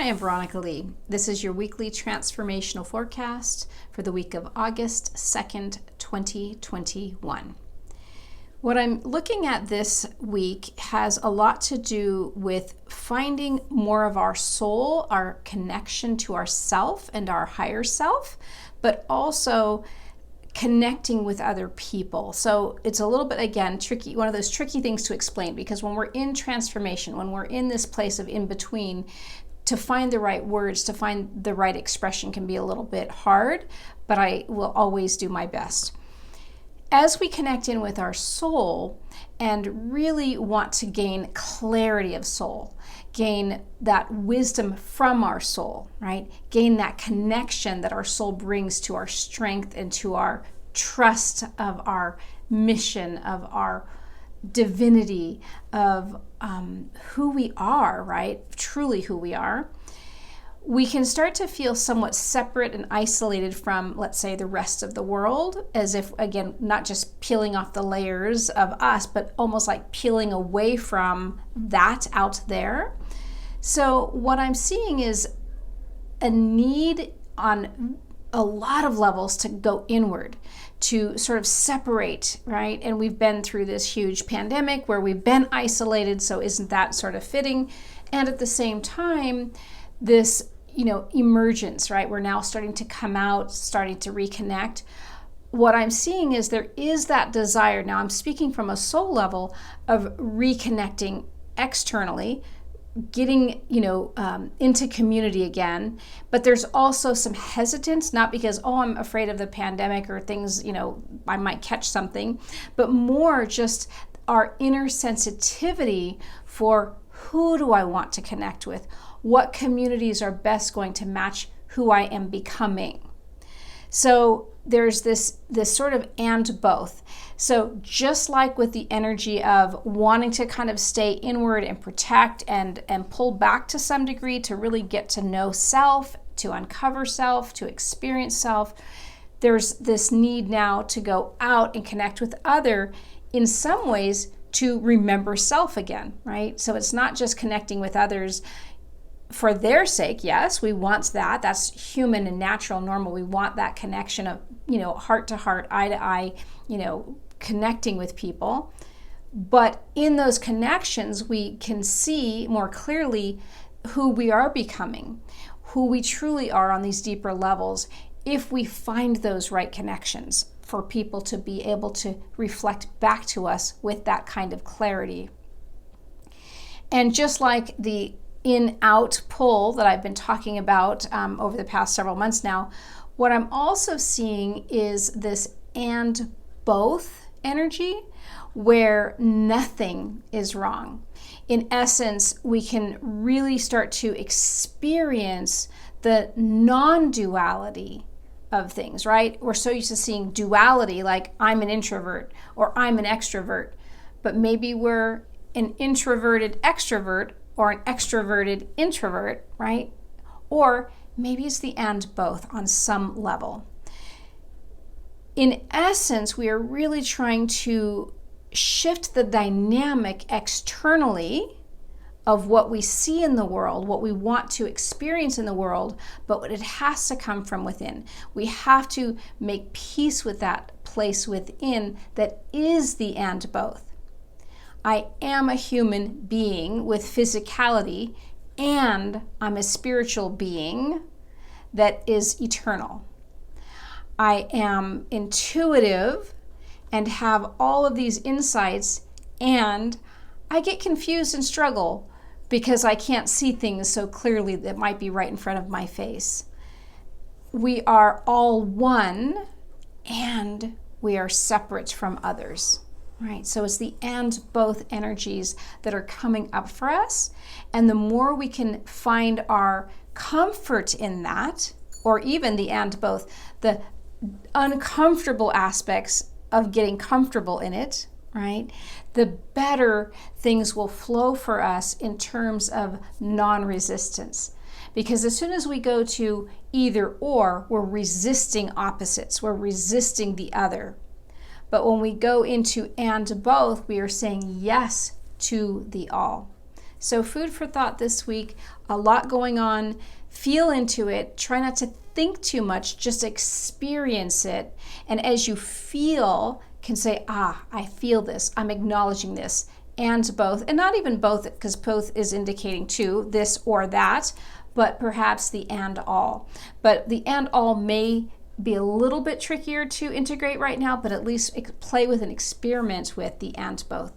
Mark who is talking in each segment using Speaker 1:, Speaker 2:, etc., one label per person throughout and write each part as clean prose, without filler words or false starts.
Speaker 1: Hi, I'm Veronica Lee. This is your weekly transformational forecast for the week of August 2nd, 2021. What I'm looking at this week has a lot to do with finding more of our soul, our connection to ourself and our higher self, but also connecting with other people. So it's a little bit, again, tricky, one of those tricky things to explain, because when we're in transformation, when we're in this place of in between, to find the right words, to find the right expression can be a little bit hard, but I will always do my best. As we connect in with our soul and really want to gain clarity of soul, gain that wisdom from our soul, right? Gain that connection that our soul brings to our strength and to our trust of our mission, of our divinity, of who we are, right? Truly who we are. We can start to feel somewhat separate and isolated from, let's say, the rest of the world, as if, again, not just peeling off the layers of us, but almost like peeling away from that out there. So what I'm seeing is a need on a lot of levels to go inward, to sort of separate, right? And we've been through this huge pandemic where we've been isolated, so isn't that sort of fitting? And at the same time, this emergence, right? We're now starting to come out, starting to reconnect. What I'm seeing is there is that desire. Now I'm speaking from a soul level of reconnecting externally, getting, into community again. But there's also some hesitance, not because, I'm afraid of the pandemic or things, I might catch something, but more just our inner sensitivity for who do I want to connect with? What communities are best going to match who I am becoming? So there's this sort of and both. So just like with the energy of wanting to kind of stay inward and protect and pull back to some degree to really get to know self, to uncover self, to experience self, there's this need now to go out and connect with other, in some ways, to remember self again, right? So it's not just connecting with others for their sake. Yes, we want that. That's human and natural, normal. We want that connection of, heart to heart, eye to eye, connecting with people. But in those connections, we can see more clearly who we are becoming, who we truly are on these deeper levels, if we find those right connections for people to be able to reflect back to us with that kind of clarity. And just like the in-out pull that I've been talking about over the past several months now, what I'm also seeing is this and both energy where nothing is wrong. In essence, we can really start to experience the non-duality of things, right? We're so used to seeing duality, like I'm an introvert or I'm an extrovert, but maybe we're an introverted extrovert or an extroverted introvert, right? Or maybe it's the and both on some level. In essence, we are really trying to shift the dynamic externally of what we see in the world, what we want to experience in the world, but it has to come from within. We have to make peace with that place within that is the and both. I am a human being with physicality, and I'm a spiritual being that is eternal. I am intuitive and have all of these insights, and I get confused and struggle because I can't see things so clearly that might be right in front of my face. We are all one, and we are separate from others. Right, so it's the and both energies that are coming up for us. And the more we can find our comfort in that, or even the and both, the uncomfortable aspects of getting comfortable in it, right, the better things will flow for us in terms of non-resistance. Because as soon as we go to either or, we're resisting opposites, we're resisting the other. But when we go into and both, we are saying yes to the all. So food for thought this week, a lot going on. Feel into it. Try not to think too much, just experience it. And as you feel, can say, I feel this, I'm acknowledging this, and both, and not even both, because both is indicating two, this or that, but perhaps the and all. But the and all may be a little bit trickier to integrate right now, but at least play with and experiment with the and both.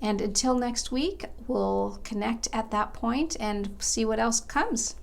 Speaker 1: And until next week, we'll connect at that point and see what else comes.